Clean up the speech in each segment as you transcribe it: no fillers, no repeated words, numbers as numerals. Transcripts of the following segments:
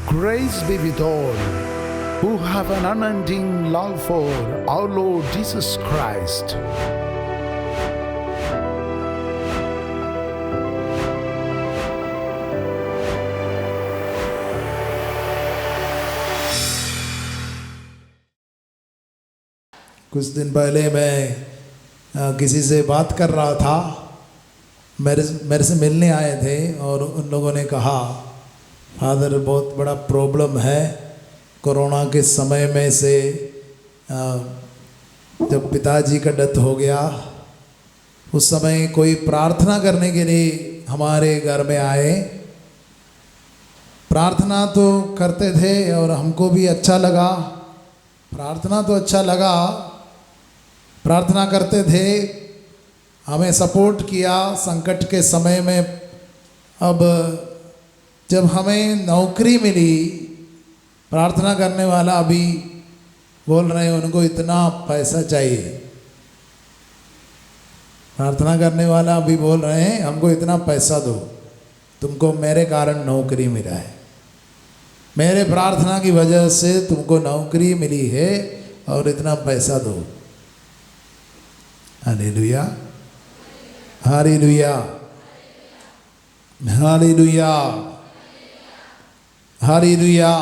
Grace be with all who have an unending love for our Lord Jesus Christ. कुछ दिन पहले मैं किसी से बात कर रहा था, मेरे से मिलने आए थे और उन लोगों ने कहा, फादर बहुत बड़ा प्रॉब्लम है। कोरोना के समय में से जब पिताजी का डेथ हो गया, उस समय कोई प्रार्थना करने के लिए हमारे घर में आए। प्रार्थना तो करते थे और हमको भी अच्छा लगा, प्रार्थना तो अच्छा लगा, प्रार्थना करते थे, हमें सपोर्ट किया संकट के समय में। अब जब हमें नौकरी मिली, प्रार्थना करने वाला अभी बोल रहे हैं उनको इतना पैसा चाहिए। प्रार्थना करने वाला अभी बोल रहे हैं हमको इतना पैसा दो, तुमको मेरे कारण नौकरी मिला है, मेरे प्रार्थना की वजह से तुमको नौकरी मिली है और इतना पैसा दो। Hallelujah, hallelujah, hallelujah, hallelujah.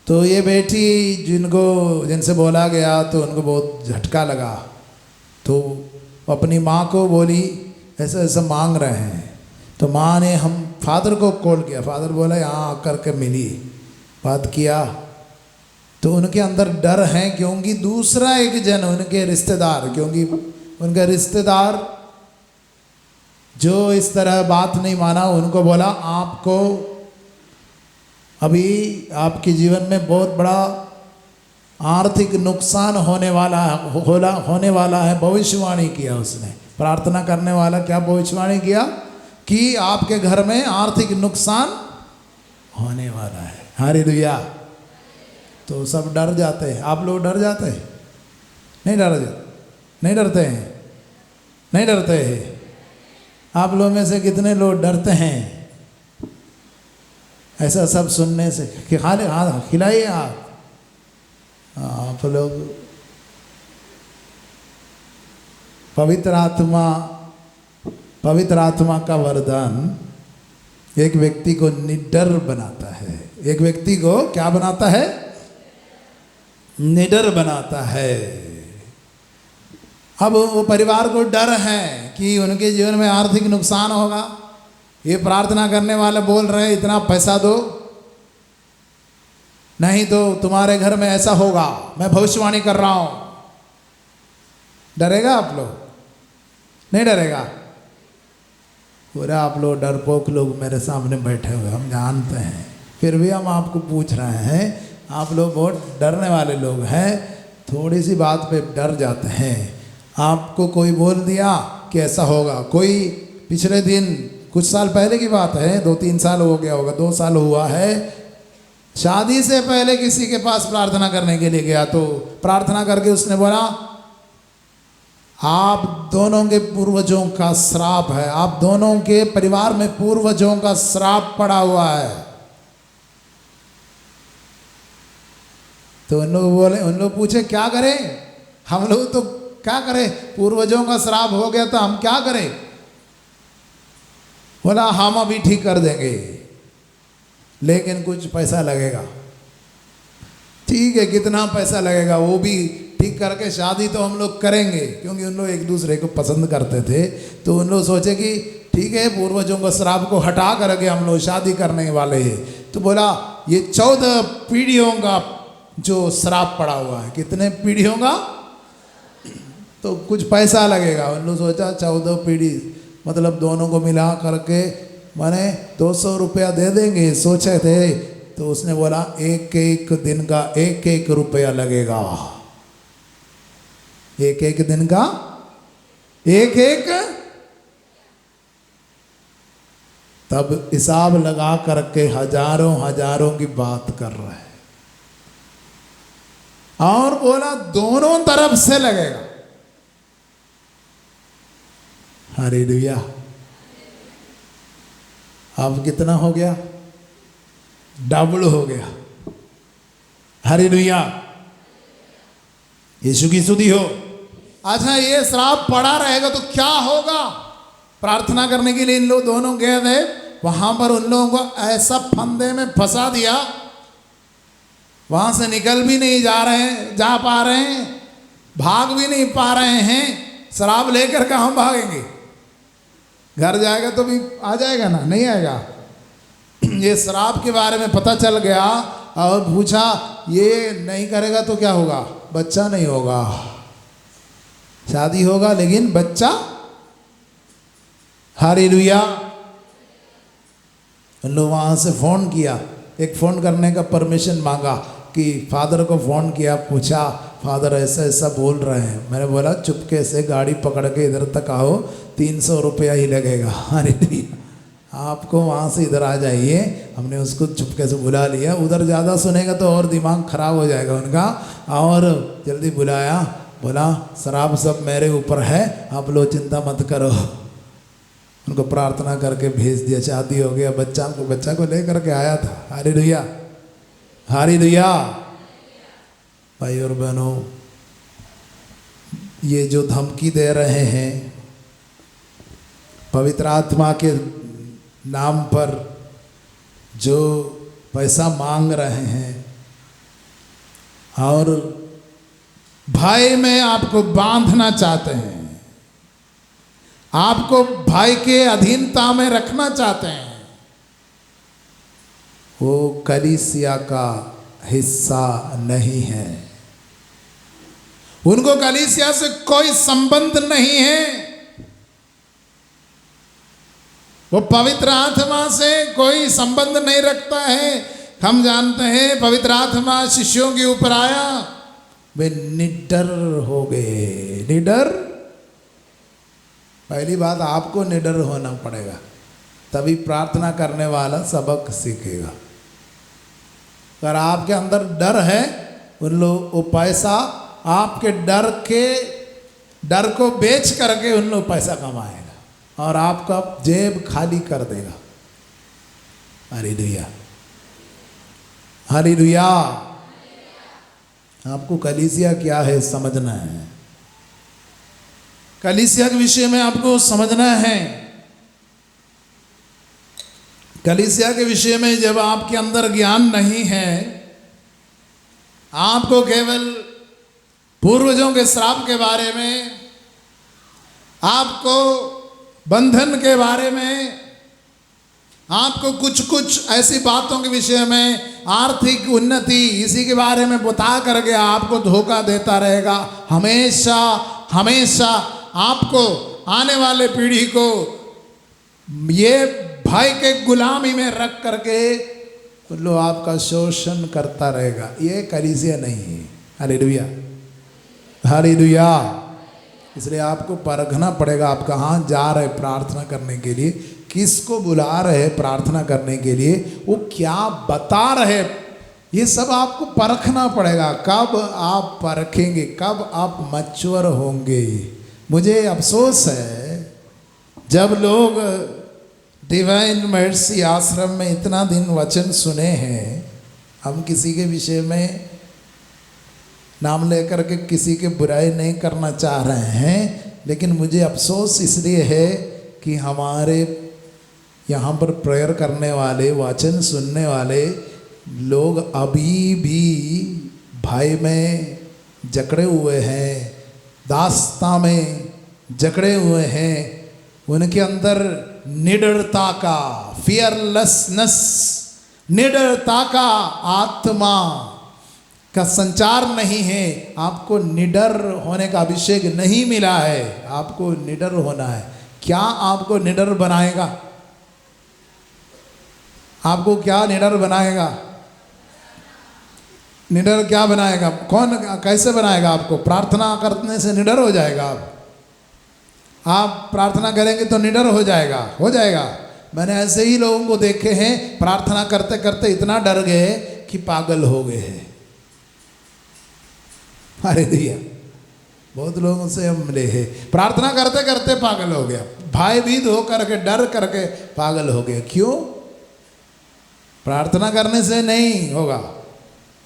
तो ये बेटी जिनसे बोला गया तो उनको बहुत झटका लगा, तो अपनी माँ को बोली ऐसा ऐसा मांग रहे हैं। तो माँ ने हम फादर को कॉल किया, फादर बोला यहाँ आकर के मिली, बात किया। तो उनके अंदर डर है क्योंकि दूसरा एक जन उनके रिश्तेदार, क्योंकि उनका रिश्तेदार जो इस तरह बात नहीं माना, उनको बोला आपको अभी आपके जीवन में बहुत बड़ा आर्थिक नुकसान होने वाला है। भविष्यवाणी किया उसने, प्रार्थना करने वाला क्या भविष्यवाणी किया कि आपके घर में आर्थिक नुकसान होने वाला है। हालेलुया। तो सब डर जाते हैं। आप लोग डर जाते हैं? नहीं डरते हैं? नहीं डरते हैं? आप लोग में से कितने लोग डरते हैं ऐसा सब सुनने से? कि हाँ खिलाइए आप लोग। पवित्र आत्मा का वरदान एक व्यक्ति को निडर बनाता है। एक व्यक्ति को क्या बनाता है? निडर बनाता है। अब वो परिवार को डर है कि उनके जीवन में आर्थिक नुकसान होगा। ये प्रार्थना करने वाले बोल रहे हैं इतना पैसा दो, नहीं तो तुम्हारे घर में ऐसा होगा, मैं भविष्यवाणी कर रहा हूं। डरेगा आप लोग? नहीं डरेगा? पूरा आप लोग डरपोक लोग मेरे सामने बैठे हुए, हम जानते हैं, फिर भी हम आपको पूछ रहे हैं। आप लोग बहुत डरने वाले लोग हैं, थोड़ी सी बात पे डर जाते हैं। आपको कोई बोल दिया कि ऐसा होगा, कोई पिछले दिन कुछ साल पहले की बात है, 2-3 साल हो गया होगा, 2 साल हुआ है, शादी से पहले किसी के पास प्रार्थना करने के लिए गया, तो प्रार्थना करके उसने बोला आप दोनों के पूर्वजों का श्राप है, आप दोनों के परिवार में पूर्वजों का श्राप पड़ा हुआ है। तो उन लोग पूछे क्या करें? हम लोग तो क्या करें, पूर्वजों का श्राप हो गया तो हम क्या करें? बोला हम अभी ठीक कर देंगे, लेकिन कुछ पैसा लगेगा। ठीक है, कितना पैसा लगेगा? वो भी ठीक करके शादी तो हम लोग करेंगे, क्योंकि उन लोग एक दूसरे को पसंद करते थे। तो उन लोग सोचे कि ठीक है, पूर्वजों का श्राप को हटा करके हम लोग शादी करने वाले हैं। तो बोला ये 14 पीढ़ियों का जो श्राप पड़ा हुआ है। कितने पीढ़ियों का? तो कुछ पैसा लगेगा। उन लोग सोचा 14 पीढ़ी मतलब दोनों को मिला करके माने 200 रुपया दे देंगे सोचे थे। तो उसने बोला एक एक दिन का 1-1 रुपया लगेगा, 1-1 दिन का 1-1। तब हिसाब लगा करके हजारों की बात कर रहे हैं, और बोला दोनों तरफ से लगेगा। हालेलुया। अब कितना हो गया? डबल हो गया। हालेलुया, यीशु की स्तुति हो। अच्छा, ये श्राप पड़ा रहेगा तो क्या होगा? प्रार्थना करने के लिए इन लोग दोनों गए थे, वहां पर उन लोगों को ऐसा फंदे में फंसा दिया, वहां से निकल भी नहीं जा पा रहे हैं, भाग भी नहीं पा रहे हैं। शराब लेकर कहाँ भागेंगे? घर जाएगा तो भी आ जाएगा ना, नहीं आएगा। ये शराब के बारे में पता चल गया और पूछा, ये नहीं करेगा तो क्या होगा? बच्चा नहीं होगा, शादी होगा लेकिन बच्चा। हालेलुया। उन लोग वहाँ से फ़ोन किया, एक फ़ोन करने का परमिशन मांगा कि फादर को फ़ोन किया, पूछा फादर ऐसा ऐसा बोल रहे हैं। मैंने बोला चुपके से गाड़ी पकड़ के इधर तक आओ, 300 रुपया ही लगेगा। हालेलुया, आपको वहाँ से इधर आ जाइए। हमने उसको चुपके से बुला लिया। उधर ज़्यादा सुनेगा तो और दिमाग खराब हो जाएगा उनका, और जल्दी बुलाया। बोला शराब सब मेरे ऊपर है, आप लोग चिंता मत करो। उनको प्रार्थना करके भेज दिया, शादी हो गया, बच्चा को लेकर के आया था। Hallelujah, hallelujah. भाई और बहनों, ये जो धमकी दे रहे हैं पवित्र आत्मा के नाम पर, जो पैसा मांग रहे हैं और भाई में आपको बांधना चाहते हैं, आपको भाई के अधीनता में रखना चाहते हैं, वो कलीसिया का हिस्सा नहीं है। उनको कलीसिया से कोई संबंध नहीं है। वो पवित्र आत्मा से कोई संबंध नहीं रखता है। हम जानते हैं पवित्र आत्मा शिष्यों के ऊपर आया, वे निडर हो गए। निडर, पहली बात आपको निडर होना पड़ेगा, तभी प्रार्थना करने वाला सबक सीखेगा। अगर आपके अंदर डर है, उन लोग वो पैसा आपके डर को बेच करके उन लोग पैसा कमाएगा और आपका जेब खाली कर देगा। Hallelujah, hallelujah. आपको कलीसिया क्या है समझना है। कलीसिया के विषय में आपको समझना है। कलीसिया के विषय में जब आपके अंदर ज्ञान नहीं है, आपको केवल पूर्वजों के श्राप के बारे में, आपको बंधन के बारे में, आपको कुछ ऐसी बातों के विषय में, आर्थिक उन्नति, इसी के बारे में बता करके आपको धोखा देता रहेगा। हमेशा हमेशा आपको, आने वाले पीढ़ी को ये भाई के गुलामी में रख करके लो आपका शोषण करता रहेगा। ये कलीसिया नहीं है। Hallelujah, hallelujah. इसलिए आपको परखना पड़ेगा, आप कहाँ जा रहे प्रार्थना करने के लिए, किसको बुला रहे प्रार्थना करने के लिए, वो क्या बता रहे, ये सब आपको परखना पड़ेगा। कब आप परखेंगे, कब आप मैच्योर होंगे। मुझे अफसोस है जब लोग डिवाइन मर्सी आश्रम में इतना दिन वचन सुने हैं, हम किसी के विषय में नाम लेकर के किसी के बुराई नहीं करना चाह रहे हैं, लेकिन मुझे अफसोस इसलिए है कि हमारे यहाँ पर प्रेयर करने वाले, वचन सुनने वाले लोग अभी भी भाई में जकड़े हुए हैं, दास्ता में जकड़े हुए हैं। उनके अंदर निडरता का, फियरलेसनेस, निडरता का आत्मा का संचार नहीं है। आपको निडर होने का अभिषेक नहीं मिला है, आपको निडर होना है। क्या आपको निडर बनाएगा? आपको क्या निडर बनाएगा? निडर क्या बनाएगा? कौन कैसे बनाएगा आपको? प्रार्थना करने से निडर हो जाएगा आप प्रार्थना करेंगे तो निडर हो जाएगा, हो जाएगा। मैंने ऐसे ही लोगों को देखे हैं, प्रार्थना करते करते इतना डर गए कि पागल हो गए हैं। अरे दिया, बहुत लोगों से हम मिले हैं, प्रार्थना करते करते पागल हो गया, भयभीत हो करके, डर करके पागल हो गया। क्यों? प्रार्थना करने से नहीं होगा,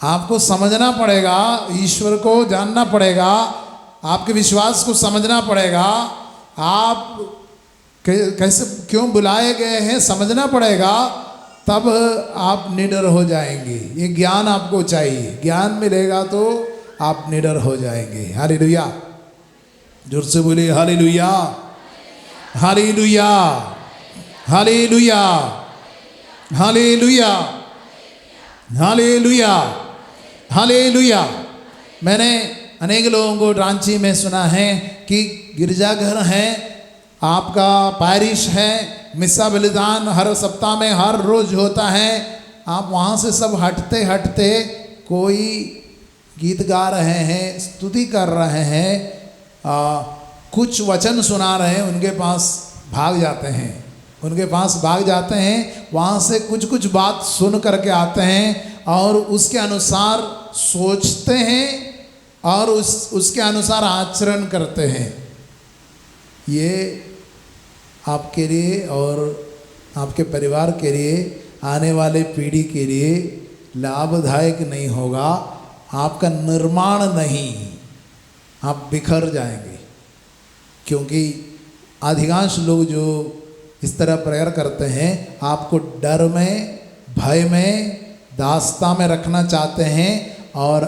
आपको समझना पड़ेगा, ईश्वर को जानना पड़ेगा, आपके विश्वास को समझना पड़ेगा, आप कैसे क्यों बुलाए गए हैं समझना पड़ेगा, तब आप निडर हो जाएंगे। ये ज्ञान आपको चाहिए, ज्ञान मिलेगा तो आप निडर हो जाएंगे। हालेलुया, जोर से बोलिए hallelujah, hallelujah, hallelujah, hallelujah, hallelujah, hallelujah. मैंने अनेक लोगों को रांची में सुना है कि गिरजाघर है, आपका पैरिश है, मिस्सा बलिदान हर सप्ताह में हर रोज होता है, आप वहाँ से सब हटते हटते कोई गीत गा रहे हैं, स्तुति कर रहे हैं, कुछ वचन सुना रहे हैं, उनके पास भाग जाते हैं, उनके पास भाग जाते हैं, वहाँ से कुछ कुछ बात सुन करके आते हैं और उसके अनुसार सोचते हैं और उसके अनुसार आचरण करते हैं। ये आपके लिए और आपके परिवार के लिए, आने वाले पीढ़ी के लिए लाभदायक नहीं होगा, आपका निर्माण नहीं, आप बिखर जाएंगे। क्योंकि अधिकांश लोग जो इस तरह प्रेयर करते हैं, आपको डर में, भय में, दास्ता में रखना चाहते हैं और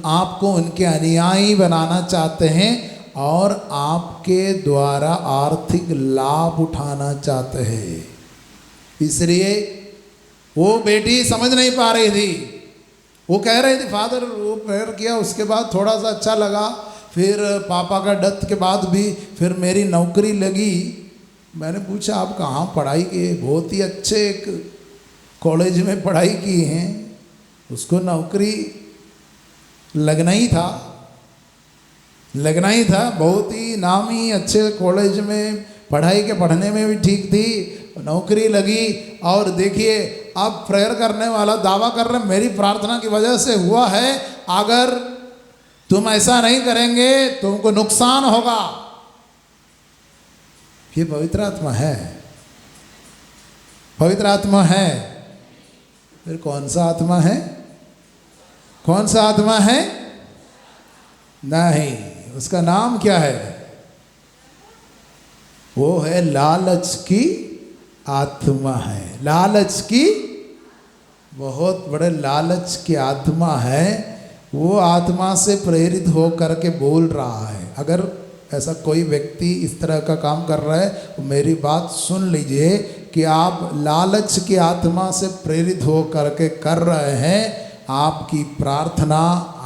आपको उनके अनुयायी बनाना चाहते हैं और आपके द्वारा आर्थिक लाभ उठाना चाहते हैं। इसलिए वो बेटी समझ नहीं पा रही थी, वो कह रही थी फादर, वो प्रेयर किया, उसके बाद थोड़ा सा अच्छा लगा, फिर पापा का डेथ के बाद भी फिर मेरी नौकरी लगी। मैंने पूछा आप कहाँ पढ़ाई की? बहुत ही अच्छे एक कॉलेज में पढ़ाई की हैं, उसको नौकरी लगना ही था, लगना ही था, बहुत ही नामी अच्छे कॉलेज में पढ़ाई के पढ़ने में भी ठीक थी, नौकरी लगी। और देखिए अब प्रेयर करने वाला दावा कर रहे मेरी प्रार्थना की वजह से हुआ है, अगर तुम ऐसा नहीं करेंगे तुमको नुकसान होगा। ये पवित्र आत्मा है, पवित्र आत्मा है। फिर कौन सा आत्मा है? कौन सा आत्मा है? नहीं, उसका नाम क्या है? वो है लालच की आत्मा है। लालच की, बहुत बड़े लालच की आत्मा है। वो आत्मा से प्रेरित हो करके बोल रहा है। अगर ऐसा कोई व्यक्ति इस तरह का काम कर रहा है तो मेरी बात सुन लीजिए कि आप लालच की आत्मा से प्रेरित हो करके कर रहे हैं। आपकी प्रार्थना,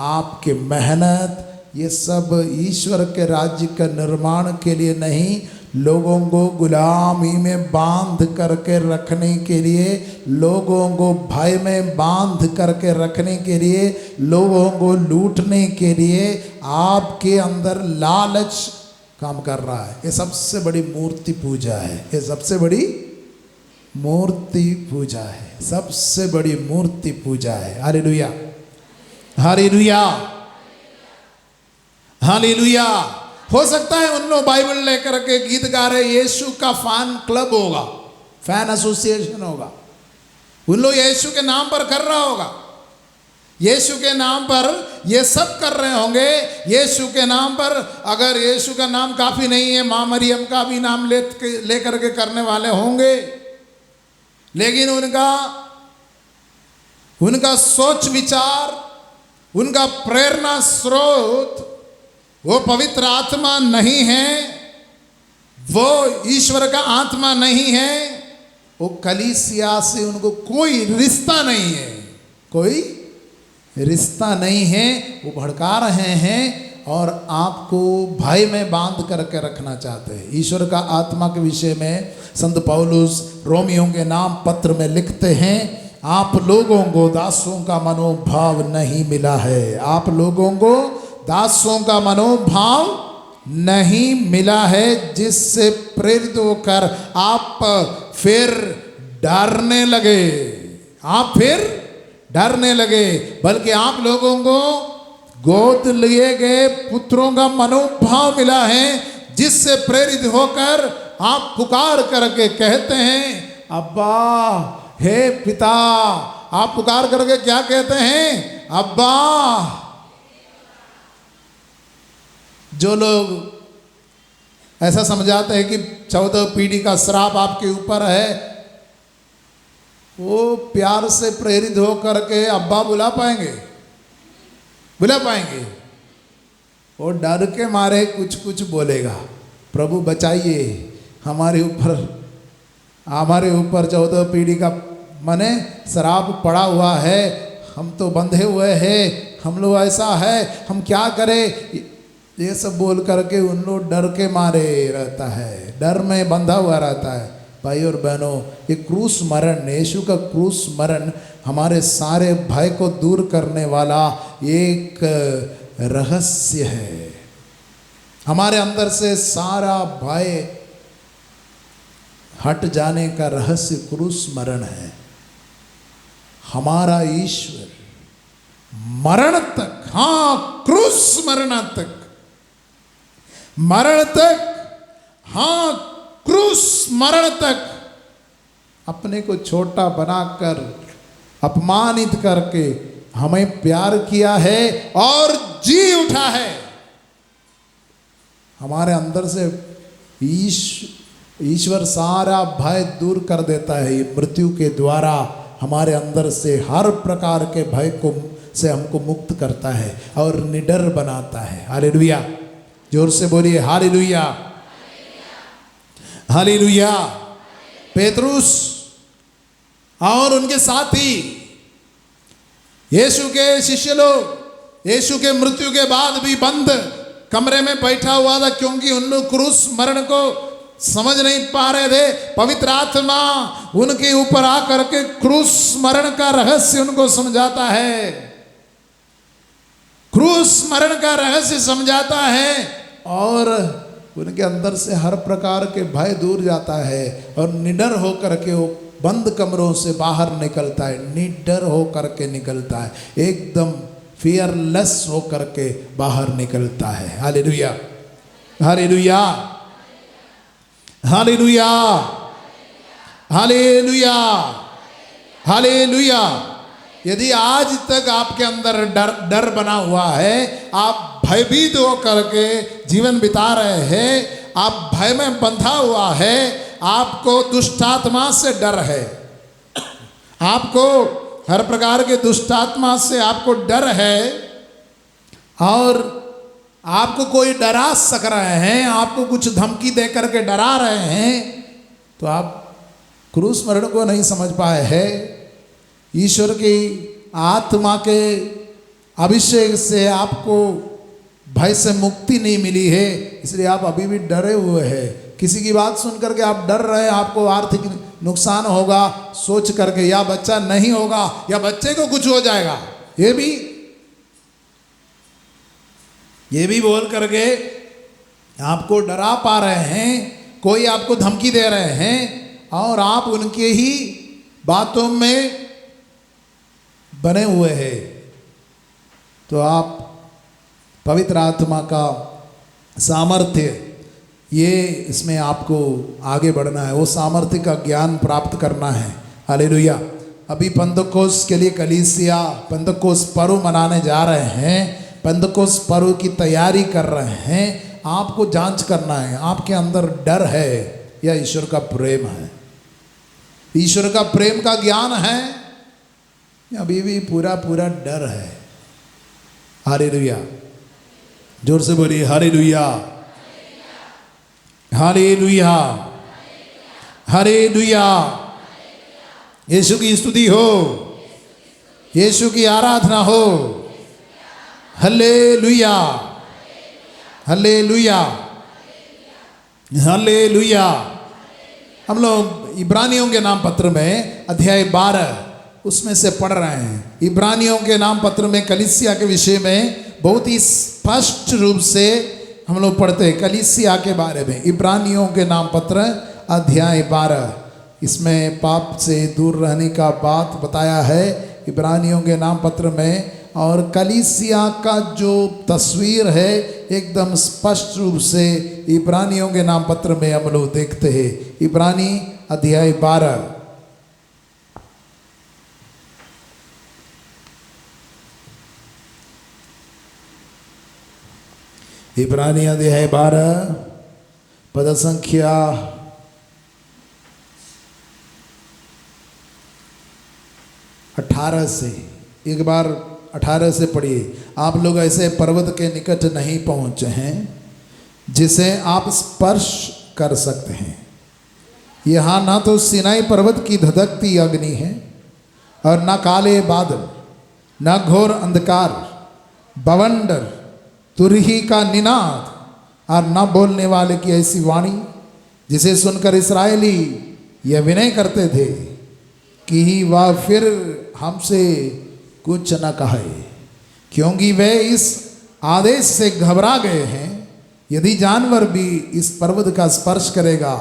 आपकी मेहनत, ये सब ईश्वर के राज्य के निर्माण के लिए नहीं, लोगों को गुलामी में बांध करके रखने के लिए, लोगों को भय में बांध करके रखने के लिए, लोगों को लूटने के लिए आपके अंदर लालच काम कर रहा है। ये सबसे बड़ी मूर्ति पूजा है, ये सबसे बड़ी मूर्ति पूजा है, सबसे बड़ी मूर्ति पूजा है। Hallelujah, hallelujah, hallelujah. हो सकता है उन लोग बाइबल लेकर के गीत गा रहे, यीशु का फैन क्लब होगा, फैन एसोसिएशन होगा, उन लोग यीशु के नाम पर कर रहा होगा, यीशु के नाम पर ये सब कर रहे होंगे। यीशु के नाम पर, अगर यीशु का नाम काफ़ी नहीं है, माँ मरियम का भी नाम ले करके करने वाले होंगे। लेकिन उनका सोच विचार, उनका प्रेरणा स्रोत वो पवित्र आत्मा नहीं है, वो ईश्वर का आत्मा नहीं है, वो कलीसिया से उनको कोई रिश्ता नहीं है, कोई रिश्ता नहीं है। वो भड़का रहे हैं और आपको भय में बांध करके रखना चाहते हैं। ईश्वर का आत्मा के विषय में संत पौलुस रोमियों के नाम पत्र में लिखते हैं, आप लोगों को दासों का मनोभाव नहीं मिला है, आप लोगों को दासों का मनोभाव नहीं मिला है, जिससे प्रेरित होकर आप फिर डरने लगे, आप फिर डरने लगे, बल्कि आप लोगों को गोद लिए गए पुत्रों का मनोभाव मिला है, जिससे प्रेरित होकर आप पुकार करके कहते हैं, अब्बा हे पिता, आप पुकार करके क्या कहते हैं? अब्बा। जो लोग ऐसा समझाते हैं कि 14 पीढ़ी का श्राप आपके ऊपर है, वो प्यार से प्रेरित होकर के अब्बा बुला पाएंगे? बुला पाएंगे? वो डर के मारे कुछ कुछ बोलेगा, प्रभु बचाइए, हमारे ऊपर 14 पीढ़ी का माने श्राप पड़ा हुआ है, हम तो बंधे हुए हैं, हम लोग ऐसा है, हम क्या करें? ये सब बोल करके उन लोग डर के मारे रहता है, डर में बंधा हुआ रहता है। भाई और बहनों, ये क्रूस मरण, यीशु का क्रूस मरण हमारे सारे भय को दूर करने वाला एक रहस्य है। हमारे अंदर से सारा भय हट जाने का रहस्य क्रूस मरण है। हमारा ईश्वर मरण तक, हाँ क्रूस मरण तक, मरण तक, हाँ क्रूस मरण तक अपने को छोटा बनाकर, अपमानित करके हमें प्यार किया है और जी उठा है। हमारे अंदर से ईश्वर सारा भय दूर कर देता है। ये मृत्यु के द्वारा हमारे अंदर से हर प्रकार के भय को से हमको मुक्त करता है और निडर बनाता है। हालेलुया, जोर से बोलिए हालेलुया, हालेलुया। पेतरुस और उनके साथी, यीशु के शिष्य लोग यीशु के मृत्यु के बाद भी बंद कमरे में बैठा हुआ था, क्योंकि उन लोग क्रूस मरण को समझ नहीं पा रहे थे। पवित्र आत्मा उनके ऊपर आकर के क्रूस मरण का रहस्य उनको समझाता है, क्रूस मरण का रहस्य समझाता है और उनके अंदर से हर प्रकार के भय दूर जाता है और निडर होकर के वो बंद कमरों से बाहर निकलता है, निडर होकर के निकलता है, एकदम फियरलेस होकर के बाहर निकलता है। Hallelujah, hallelujah, hallelujah, hallelujah, hallelujah. यदि आज तक आपके अंदर डर बना हुआ है, आप भयभीत होकर के जीवन बिता रहे हैं, आप भय में बंधा हुआ है, आपको दुष्टात्मा से डर है, आपको हर प्रकार के दुष्टात्मा से आपको डर है और आपको कोई डरा सक रहे हैं, आपको कुछ धमकी दे करके डरा रहे हैं, तो आप क्रूस मरण को नहीं समझ पाए हैं। ईश्वर की आत्मा के अभिषेक से आपको भय से मुक्ति नहीं मिली है, इसलिए आप अभी भी डरे हुए हैं। किसी की बात सुन करके आप डर रहे हैं, आपको आर्थिक नुकसान होगा सोच करके, या बच्चा नहीं होगा, या बच्चे को कुछ हो जाएगा, ये भी बोल करके आपको डरा पा रहे हैं, कोई आपको धमकी दे रहे हैं और आप उनके ही बातों में बने हुए हैं। तो आप पवित्र आत्मा का सामर्थ्य, ये इसमें आपको आगे बढ़ना है, वो सामर्थ्य का ज्ञान प्राप्त करना है। हालेलुया। अभी पेंतकोस्त के लिए कलीसिया पेंतकोस्त पर्व मनाने जा रहे हैं, पेंतकोस्त पर्व की तैयारी कर रहे हैं। आपको जांच करना है, आपके अंदर डर है या ईश्वर का प्रेम है? ईश्वर का प्रेम का ज्ञान है या अभी भी पूरा पूरा डर है? हालेलुया, जोर से बोलिए हालेलुया, हालेलुया, हालेलुया। यीशु की स्तुति हो, यीशु की आराधना हो। Hallelujah, hallelujah, hallelujah. हम लोग इब्रानियों के नाम पत्र में अध्याय 12 उसमें से पढ़ रहे हैं। इब्रानियों के नाम पत्र में कलीसिया के विषय में बहुत ही स्पष्ट रूप से हम लोग पढ़ते हैं कलीसिया के बारे में। इब्रानियों के नाम पत्र अध्याय 12, इसमें पाप से दूर रहने का बात बताया है इब्रानियों के नाम पत्र में। और कलीसिया का जो तस्वीर है एकदम स्पष्ट रूप से इब्रानियों के नाम पत्र में हम लोग देखते हैं। इब्रानी अध्याय 12 इब्रानी अध्याय 12 पद संख्या 18 से, एक बार 18 से पढ़िए। आप लोग ऐसे पर्वत के निकट नहीं पहुँचे हैं जिसे आप स्पर्श कर सकते हैं। यहाँ ना तो सिनाई पर्वत की धधकती अग्नि है और ना काले बादल, ना घोर अंधकार, बवंडर, तुरही का निनाद और ना बोलने वाले की ऐसी वाणी जिसे सुनकर इस्राएली यह विनय करते थे कि वह फिर हमसे कुछ न कहे, क्योंकि वे इस आदेश से घबरा गए हैं, यदि जानवर भी इस पर्वत का स्पर्श करेगा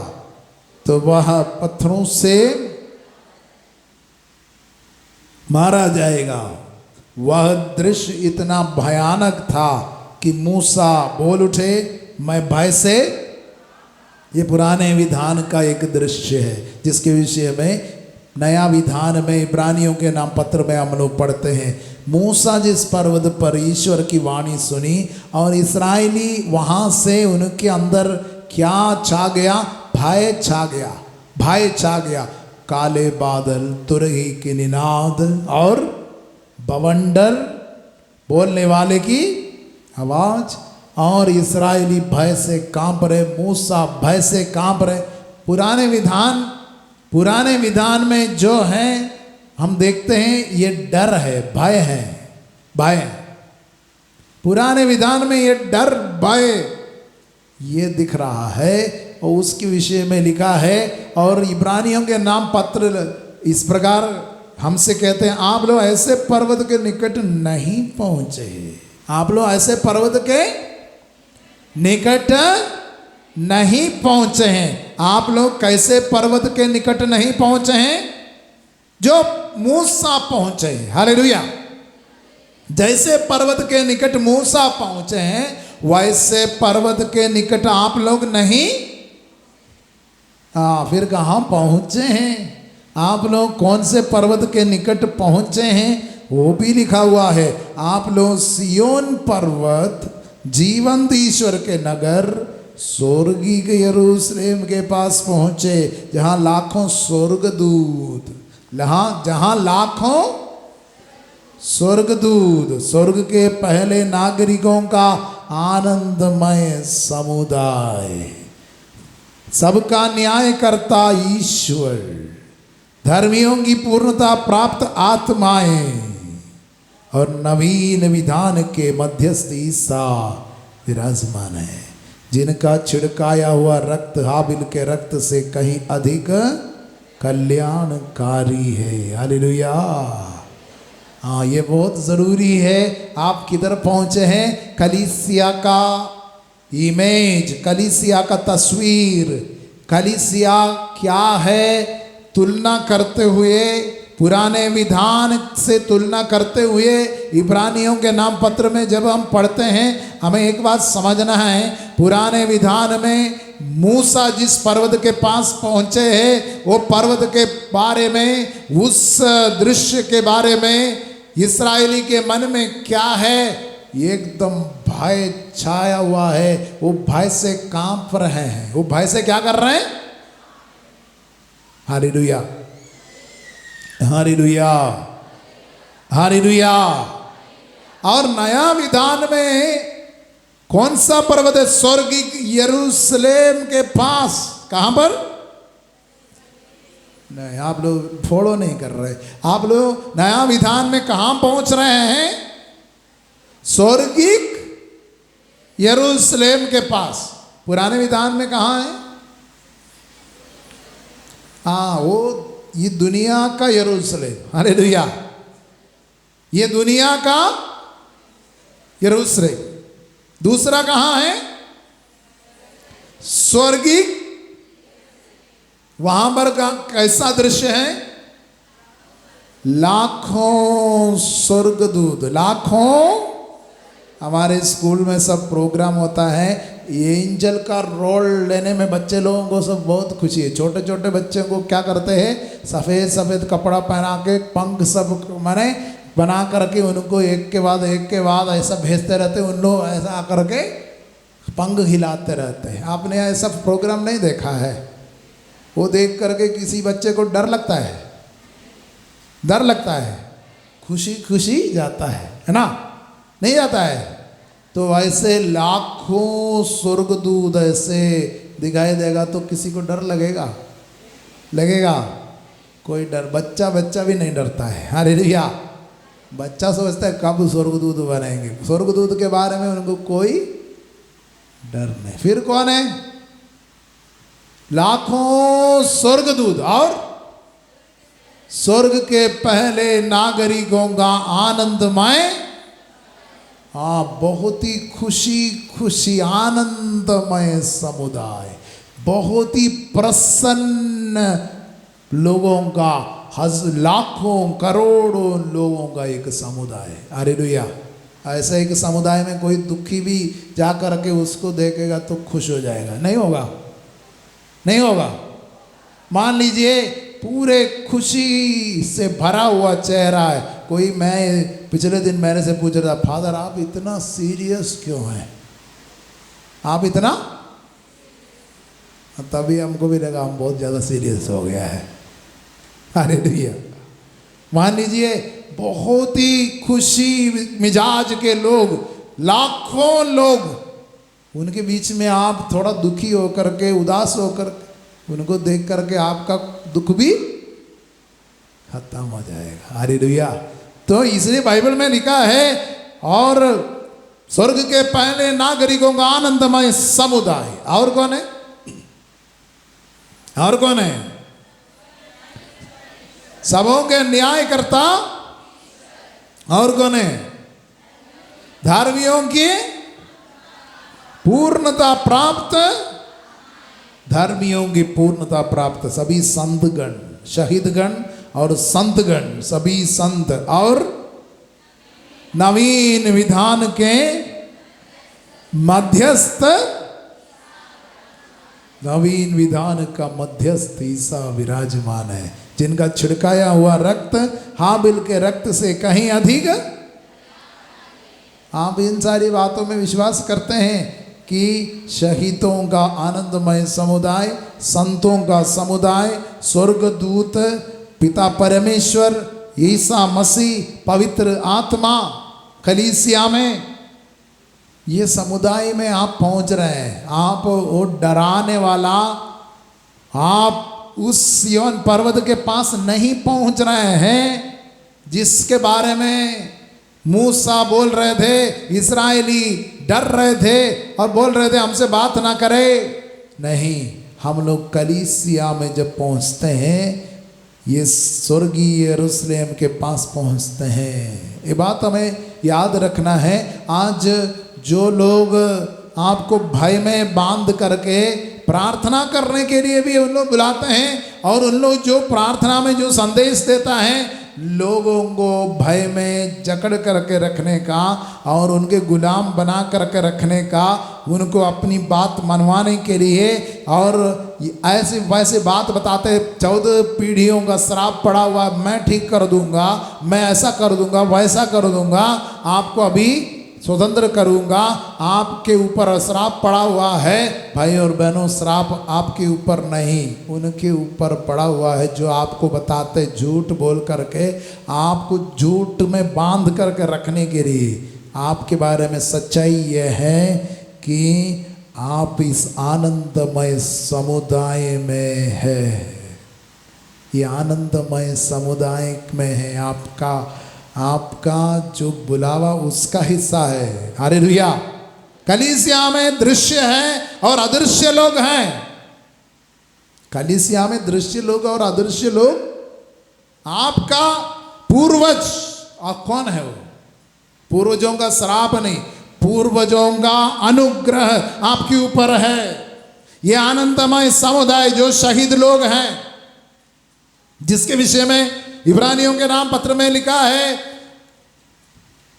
तो वह पत्थरों से मारा जाएगा। वह दृश्य इतना भयानक था कि मूसा बोल उठे, मैं भय से। ये पुराने विधान का एक दृश्य है जिसके विषय में नया विधान में इब्रानियों के नाम पत्र में हम लोग पढ़ते हैं। मूसा जिस पर्वत पर ईश्वर की वाणी सुनी और इस्राएली वहाँ से उनके अंदर क्या छा गया? भय छा गया, भय छा गया। काले बादल, तुरही की निनाद और बवंडर, बोलने वाले की आवाज, और इस्राएली भय से कांप रहे, मूसा भय से कांप रहे। पुराने विधान में जो है हम देखते हैं ये डर है, भय है, भय। पुराने विधान में ये डर, भय ये दिख रहा है और उसके विषय में लिखा है। और इब्रानियों के नाम पत्र इस प्रकार हमसे कहते हैं, आप लोग ऐसे पर्वत के निकट नहीं पहुंचे। आप लोग ऐसे पर्वत के निकट नहीं पहुंचे हैं। आप लोग कैसे पर्वत के निकट नहीं पहुंचे हैं? जो मूसा पहुंचे। हालेलुया। जैसे पर्वत के निकट मूसा पहुंचे हैं वैसे पर्वत के निकट आप लोग नहीं। फिर कहाँ पहुंचे हैं? आप लोग कौन से पर्वत के निकट पहुंचे हैं वो भी लिखा हुआ है। आप लोग सियोन पर्वत, जीवंत ईश्वर के नगर, स्वर्गीय यरूशलेम के पास पहुंचे, जहां लाखों स्वर्गदूत, जहां लाखों स्वर्गदूत, स्वर्ग के पहले नागरिकों का आनंदमय समुदाय, सबका न्याय करता ईश्वर, धर्मियों की पूर्णता प्राप्त आत्माएं और नवीन विधान के मध्यस्थ ईसा विराजमान है, जिनका छिड़काया हुआ रक्त हाबिल के रक्त से कहीं अधिक कल्याणकारी है। हालेलुया। हाँ, ये बहुत ज़रूरी है। आप किधर पहुँचे हैं? कलीसिया का इमेज, कलीसिया का तस्वीर, कलीसिया क्या है तुलना करते हुए, पुराने विधान से तुलना करते हुए इब्रानियों के नाम पत्र में जब हम पढ़ते हैं हमें एक बात समझना है। पुराने विधान में मूसा जिस पर्वत के पास पहुंचे हैं वो पर्वत के बारे में, उस दृश्य के बारे में इस्राएली के मन में क्या है? एकदम भय छाया हुआ है। वो भय से कांप रहे हैं। वो भय से क्या कर रहे हैं? Hallelujah, hallelujah, hallelujah. और नया विधान में कौन सा पर्वत है? स्वर्गीय यरूशलेम के पास। कहां पर? नहीं, आप लोग फॉलो नहीं कर रहे। आप लोग नया विधान में कहां पहुंच रहे हैं? स्वर्गीय यरूशलेम के पास। पुराने विधान में कहां है? वो ये दुनिया का यरूशलेम। हालेलुया। ये दुनिया का यरूशलेम। दूसरा कहां है? स्वर्गीय। वहां पर का कैसा दृश्य है? लाखों स्वर्गदूत, लाखों। हमारे स्कूल में सब प्रोग्राम होता है, एंजल का रोल लेने में बच्चे लोगों को सब बहुत खुशी है। छोटे छोटे बच्चे को क्या करते हैं? सफ़ेद सफ़ेद कपड़ा पहना के, पंख सब माने बना करके उनको एक के बाद ऐसा भेजते रहते। उन लोग ऐसा आकर के पंख हिलाते रहते हैं। आपने ऐसा प्रोग्राम नहीं देखा है? वो देख करके किसी बच्चे को डर लगता है? डर लगता है, खुशी खुशी जाता है ना? नहीं जाता है? तो ऐसे लाखों स्वर्गदूत ऐसे दिखाई देगा तो किसी को डर लगेगा? लगेगा? कोई डर, बच्चा भी नहीं डरता है। हालेलुया। बच्चा सोचता है कब स्वर्गदूत बनेंगे, स्वर्गदूत के बारे में उनको कोई डर नहीं। फिर कौन है? लाखों स्वर्गदूत और स्वर्ग के पहले नागरिकों का आनंदमय, बहुत ही खुशी खुशी आनंदमय समुदाय, बहुत ही प्रसन्न लोगों का, लाखों करोड़ों लोगों का एक समुदाय। हालेलुया। ऐसे एक समुदाय में कोई दुखी भी जा करके उसको देखेगा तो खुश हो जाएगा? नहीं होगा? नहीं होगा? मान लीजिए पूरे खुशी से भरा हुआ चेहरा है कोई, मैं पिछले दिन मैंने से पूछ रहा था, फादर आप इतना सीरियस क्यों हैं? आप इतना, तभी हमको भी लगा हम बहुत ज़्यादा सीरियस हो गया है। हालेलुया। मान लीजिए बहुत ही खुशी मिजाज के लोग, लाखों लोग, उनके बीच में आप थोड़ा दुखी होकर के, उदास होकर उनको देख करके आपका दुख भी खत्म हो जाएगा। हालेलुया। तो इसलिए बाइबल में लिखा है, और स्वर्ग के पहले नागरिकों का आनंदमय समुदाय। और कौन है? और कौन है? सबों के न्याय करता। और कौन है? धर्मियों की पूर्णता प्राप्त, धर्मियों की पूर्णता प्राप्त सभी संतगण, शहीदगण और संतगण, सभी संत और नवीन विधान के मध्यस्थ, नवीन विधान का मध्यस्थ ईसा विराजमान है, जिनका छिड़काया हुआ रक्त हाबिल के रक्त से कहीं अधिक। आप इन सारी बातों में विश्वास करते हैं कि शहीदों का आनंदमय समुदाय, संतों का समुदाय, स्वर्गदूत, पिता परमेश्वर, ईसा मसीह, पवित्र आत्मा, कलीसिया में, ये समुदाय में आप पहुंच रहे हैं। आप वो डराने वाला, आप उस सिय्योन पर्वत के पास नहीं पहुंच रहे हैं जिसके बारे में मूसा बोल रहे थे, इस्राएली डर रहे थे और बोल रहे थे हमसे बात ना करे। नहीं, हम लोग कलीसिया में जब पहुंचते हैं, ये स्वर्गीय यरूशलेम के पास पहुंचते हैं। ये बात हमें याद रखना है। आज जो लोग आपको भय में बांध करके प्रार्थना करने के लिए भी उन लोग बुलाते हैं, और उन लोग जो प्रार्थना में जो संदेश देता है, लोगों को भय में जकड़ करके रखने का और उनके गुलाम बना करके रखने का, उनको अपनी बात मनवाने के लिए, और ऐसे वैसे बात बताते, 14 पीढ़ियों का श्राप पड़ा हुआ, मैं ठीक कर दूंगा, मैं ऐसा कर दूंगा, वैसा कर दूंगा, आपको अभी स्वतंत्र करूंगा, आपके ऊपर श्राप पड़ा हुआ है। भाई और बहनों, श्राप आपके ऊपर नहीं, उनके ऊपर पड़ा हुआ है जो आपको बताते, झूठ बोल करके आपको झूठ में बांध करके रखने के लिए। आपके बारे में सच्चाई यह है कि आप इस आनंदमय समुदाय में है, ये आनंदमय समुदाय में है। आपका जो बुलावा उसका हिस्सा है। हालेलुया। कलीसिया में दृश्य है और अदृश्य लोग हैं। कलीसिया में दृश्य लोग और अदृश्य लोग। आपका पूर्वज, और कौन है वो? पूर्वजों का श्राप नहीं, पूर्वजों का अनुग्रह आपके ऊपर है। ये आनंदमय समुदाय जो शहीद लोग हैं, जिसके विषय में इब्रानियों के नाम पत्र में लिखा है,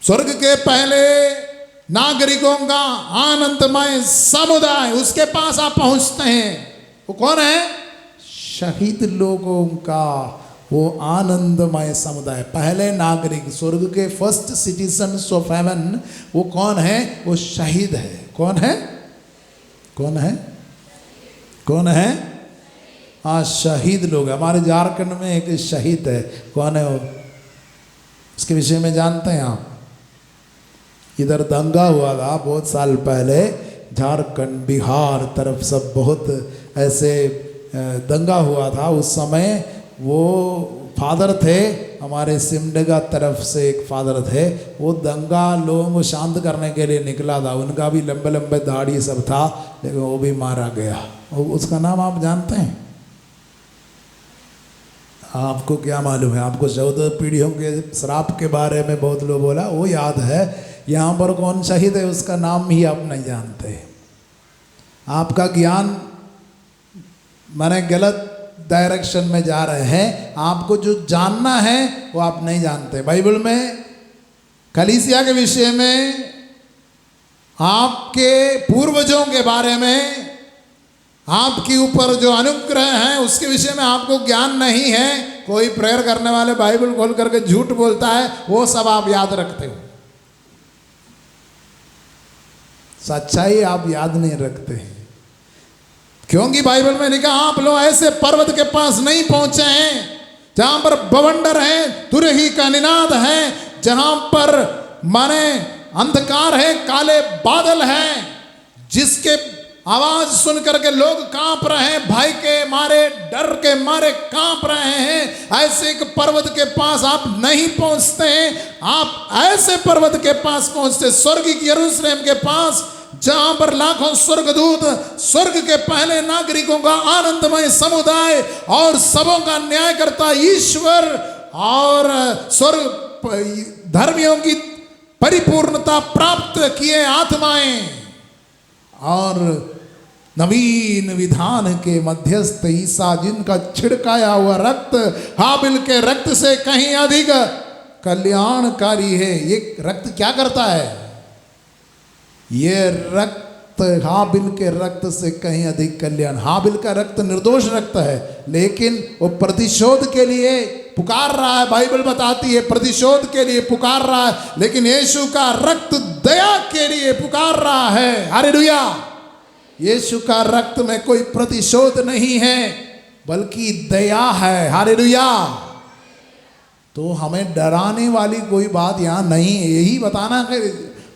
स्वर्ग के पहले नागरिकों का आनंदमय समुदाय, उसके पास आप पहुंचते हैं। वो कौन है? शहीद लोगों का वो आनंदमय समुदाय, पहले नागरिक, स्वर्ग के फर्स्ट सिटीजन्स ऑफ हेवन। वो कौन है? वो शहीद है। कौन है? कौन है? कौन है? हाँ, शहीद लोग। हमारे झारखंड में एक शहीद है, कौन है वो? उसके विषय में जानते हैं आप? इधर दंगा हुआ था बहुत साल पहले, झारखंड बिहार तरफ सब बहुत ऐसे दंगा हुआ था। उस समय वो फादर थे, हमारे सिमडेगा तरफ से एक फादर थे, वो दंगा लोगों को शांत करने के लिए निकला था। उनका भी लंबे लंबे दाढ़ी सब था, लेकिन वो भी मारा गया। उसका नाम आप जानते हैं? आपको क्या मालूम है? आपको 14 पीढ़ियों के श्राप के बारे में बहुत लोग बोला, वो याद है। यहाँ पर कौन शहीद है उसका नाम ही आप नहीं जानते। आपका ज्ञान माने गलत डायरेक्शन में जा रहे हैं। आपको जो जानना है वो आप नहीं जानते। बाइबल में कलीसिया के विषय में, आपके पूर्वजों के बारे में, आपके ऊपर जो अनुग्रह है उसके विषय में आपको ज्ञान नहीं है। कोई प्रेयर करने वाले बाइबल खोल करके झूठ बोलता है, वो सब आप याद रखते हो, सच्चाई आप याद नहीं रखते हैं। क्योंकि बाइबल में लिखा, आप लोग ऐसे पर्वत के पास नहीं पहुंचे हैं जहां पर बवंडर है, तुरही का निनाद है, जहां पर माने अंधकार है, काले बादल है, जिसके आवाज सुन करके लोग कांप रहे हैं, भय के मारे, डर के मारे कांप रहे हैं। ऐसे एक पर्वत के पास आप नहीं पहुंचते हैं। आप ऐसे पर्वत के पास पहुंचते, स्वर्ग की यरूशलेम के पास, जहां पर लाखों स्वर्गदूत, स्वर्ग के पहले नागरिकों का आनंदमय समुदाय और सबों का न्याय करता ईश्वर और स्वर्ग धर्मियों की परिपूर्णता प्राप्त किए आत्माएं और नवीन विधान के मध्यस्थ ईसा, जिनका छिड़काया हुआ रक्त हाबिल के रक्त से कहीं अधिक कल्याणकारी है। ये रक्त क्या करता है? ये रक्त हाबिल के रक्त से कहीं अधिक कल्याण। हाबिल का रक्त निर्दोष रक्त है, लेकिन वो प्रतिशोध के लिए पुकार रहा है। बाइबल बताती है प्रतिशोध के लिए पुकार रहा है, लेकिन यीशु का रक्त दया के लिए पुकार रहा है। हालेलुया! यीशु का रक्त में कोई प्रतिशोध नहीं है, बल्कि दया है। हालेलुया! तो हमें डराने वाली कोई बात यहाँ नहीं है। यही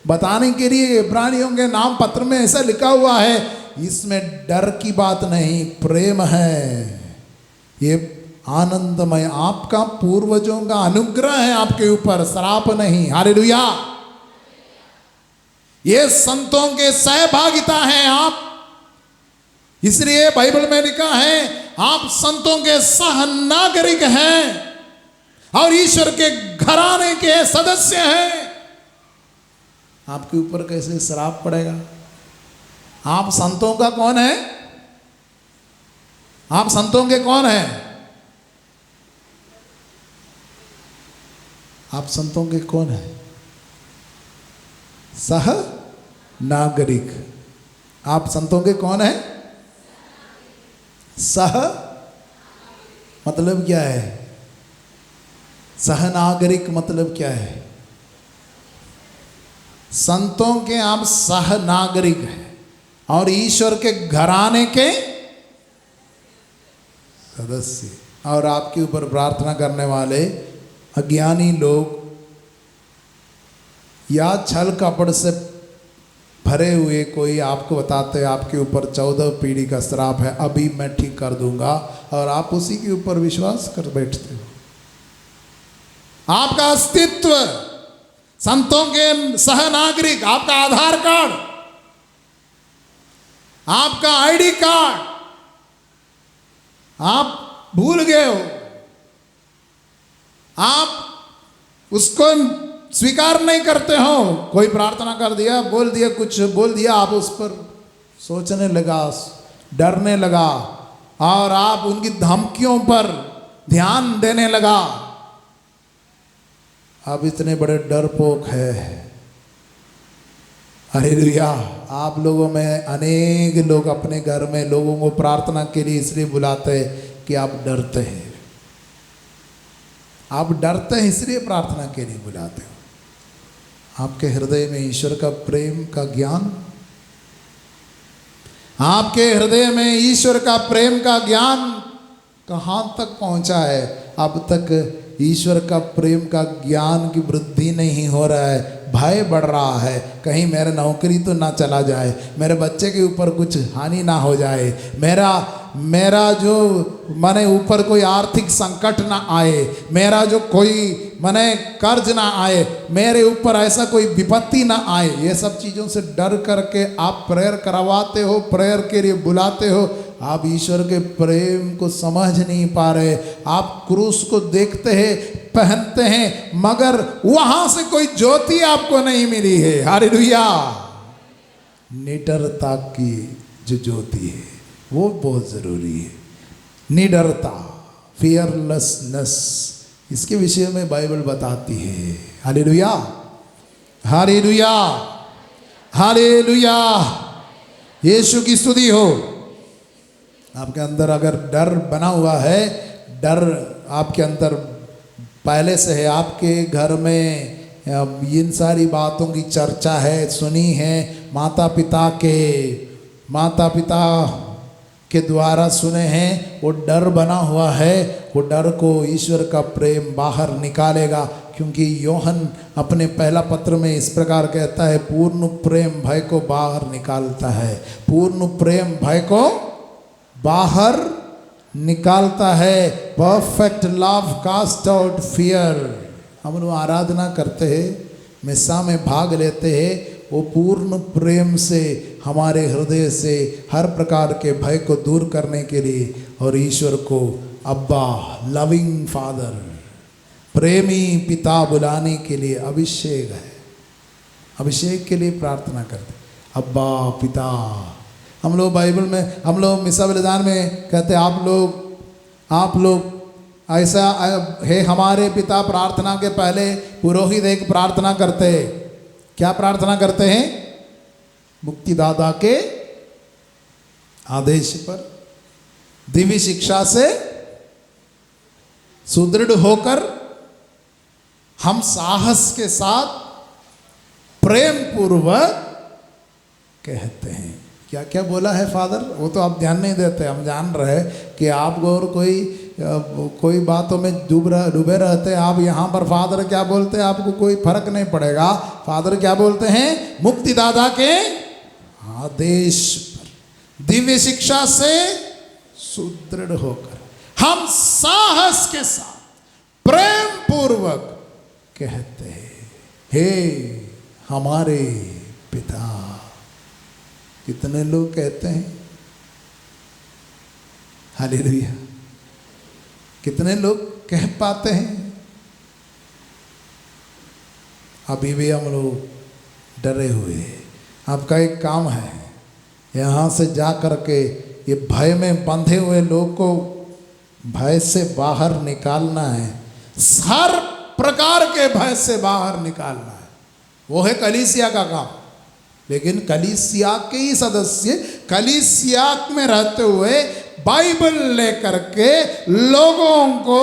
बताने के लिए इब्रानियों के नाम पत्र में ऐसा लिखा हुआ है, इसमें डर की बात नहीं, प्रेम है, ये आनंदमय। आपका पूर्वजों का अनुग्रह है आपके ऊपर, श्राप नहीं। हालेलुया! ये संतों के सहभागिता है आप, इसलिए बाइबल में लिखा है आप संतों के सह नागरिक हैं और ईश्वर के घराने के सदस्य हैं। आपके ऊपर कैसे श्राप पड़ेगा? आप संतों का कौन है? आप संतों के कौन है? आप संतों के कौन है? सह नागरिक। आप संतों के कौन है? सह मतलब क्या है? सह नागरिक मतलब क्या है? संतों के आप सह नागरिक हैं और ईश्वर के घराने के सदस्य। और आपके ऊपर प्रार्थना करने वाले अज्ञानी लोग या छल कपट से भरे हुए कोई आपको बताते आपके ऊपर 14 पीढ़ी का श्राप है, अभी मैं ठीक कर दूंगा, और आप उसी के ऊपर विश्वास कर बैठते हो। आपका अस्तित्व संतों के सह नागरिक, आपका आधार कार्ड, आपका आईडी कार्ड आप भूल गए हो, आप उसको स्वीकार नहीं करते हो। कोई प्रार्थना कर दिया, बोल दिया, कुछ बोल दिया, आप उस पर सोचने लगा, डरने लगा, और आप उनकी धमकियों पर ध्यान देने लगा। आप इतने बड़े डरपोक है। हालेलुया! आप लोगों में अनेक लोग अपने घर में लोगों को प्रार्थना के लिए इसलिए बुलाते हैं कि आप डरते हैं। आप डरते हैं इसलिए प्रार्थना के लिए बुलाते हो। आपके हृदय में ईश्वर का प्रेम का ज्ञान, आपके हृदय में ईश्वर का प्रेम का ज्ञान कहाँ तक पहुंचा है? अब तक ईश्वर का प्रेम का ज्ञान की वृद्धि नहीं हो रहा है, भय बढ़ रहा है, कहीं मेरा नौकरी तो ना चला जाए, मेरे बच्चे के ऊपर कुछ हानि ना हो जाए, मेरा जो माने ऊपर कोई आर्थिक संकट ना आए, मेरा जो कोई माने कर्ज ना आए, मेरे ऊपर ऐसा कोई विपत्ति ना आए। ये सब चीज़ों से डर करके आप प्रेयर करवाते हो, प्रेयर के लिए बुलाते हो। आप ईश्वर के प्रेम को समझ नहीं पा रहे। आप क्रूस को देखते हैं, पहनते हैं, मगर वहां से कोई ज्योति आपको नहीं मिली है। हालेलुया। निडरता की जो ज्योति है वो बहुत जरूरी है। निडरता, फियरलेसनेस, इसके विषय में बाइबल बताती है। Hallelujah, hallelujah, hallelujah. यीशु की स्तुति हो। आपके अंदर अगर डर बना हुआ है, डर आपके अंदर पहले से है, आपके घर में इन सारी बातों की चर्चा है, सुनी है, माता पिता के द्वारा सुने हैं, वो डर बना हुआ है, वो डर को ईश्वर का प्रेम बाहर निकालेगा। क्योंकि योहन अपने पहला पत्र में इस प्रकार कहता है, पूर्ण प्रेम भय को बाहर निकालता है। पूर्ण प्रेम भय को बाहर निकालता है। Perfect love cast out fear. हम लोग आराधना करते हैं, मिस्सा में भाग लेते हैं, वो पूर्ण प्रेम से हमारे हृदय से हर प्रकार के भय को दूर करने के लिए और ईश्वर को अब्बा, लविंग फादर, प्रेमी पिता बुलाने के लिए अभिषेक है। अभिषेक के लिए प्रार्थना करते, अब्बा पिता। हम लोग बाइबल में, हम लोग मिसा बलिदान में कहते, आप लोग ऐसा है हमारे पिता। प्रार्थना के पहले पुरोहित एक प्रार्थना करते हैं। क्या प्रार्थना करते हैं? मुक्तिदाता के आदेश पर दिव्य शिक्षा से सुदृढ़ होकर हम साहस के साथ प्रेम पूर्वक कहते हैं। क्या क्या बोला है फादर? वो तो आप ध्यान नहीं देते। हम जान रहे कि आप और कोई बातों में डूबे रहते हैं। आप यहाँ पर फादर क्या बोलते हैं आपको कोई फर्क नहीं पड़ेगा। फादर क्या बोलते हैं? मुक्तिदाता के आदेश पर दिव्य शिक्षा से सुदृढ़ होकर हम साहस के साथ प्रेम पूर्वक कहते हैं, हे हमारे पिता। कितने लोग कहते हैं? हालेलुया। कितने लोग कह पाते हैं? अभी भी हम लोग डरे हुए हैं। आपका एक काम है, यहाँ से जा कर के ये भय में बंधे हुए लोग को भय से बाहर निकालना है। हर प्रकार के भय से बाहर निकालना है। वो है कलीसिया का काम। लेकिन कलीसिया के ही सदस्य कलीसिया में रहते हुए बाइबल लेकर के लोगों को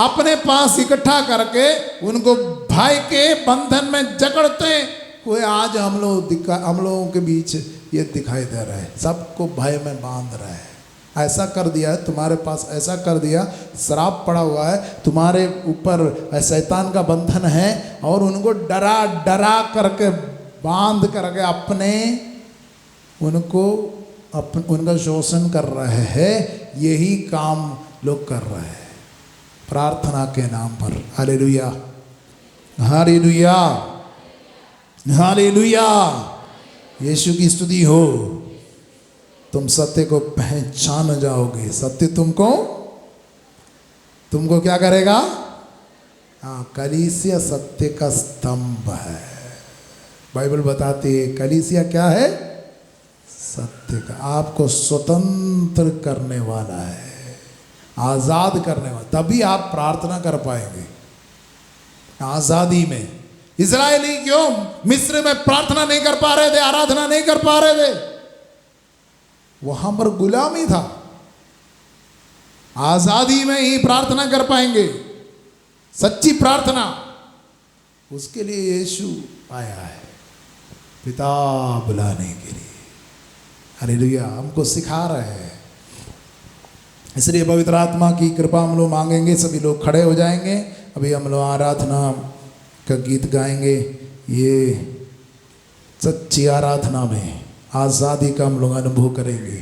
अपने पास इकट्ठा करके उनको भय के बंधन में जकड़ते हुए आज हम लोगों के बीच ये दिखाई दे रहा है। सबको भय में बांध रहा है। ऐसा कर दिया है तुम्हारे पास, ऐसा कर दिया, श्राप पड़ा हुआ है तुम्हारे ऊपर, शैतान का बंधन है। और उनको डरा डरा करके बांध करके उनका शोषण कर रहे हैं। यही काम लोग कर रहे हैं प्रार्थना के नाम पर। Hallelujah, hallelujah, hallelujah. यीशु की स्तुति हो। तुम सत्य को पहचान जाओगे। सत्य तुमको क्या करेगा? हाँ, कलीसिया सत्य का स्तंभ है। बाइबल बताती है कलीसिया क्या है? सत्य का। आपको स्वतंत्र करने वाला है, आजाद करने वाला। तभी आप प्रार्थना कर पाएंगे आजादी में। इजरायली क्यों मिस्र में प्रार्थना नहीं कर पा रहे थे, आराधना नहीं कर पा रहे थे? वहां पर गुलामी था। आजादी में ही प्रार्थना कर पाएंगे, सच्ची प्रार्थना। उसके लिए यीशु आया है, पिता बुलाने के लिए। हालेलुया, हमको सिखा रहे हैं। इसलिए पवित्र आत्मा की कृपा हम लोग मांगेंगे। सभी लोग खड़े हो जाएंगे। अभी हम लोग आराधना का गीत गाएंगे। ये सच्ची आराधना में आज़ादी का हम लोग अनुभव करेंगे।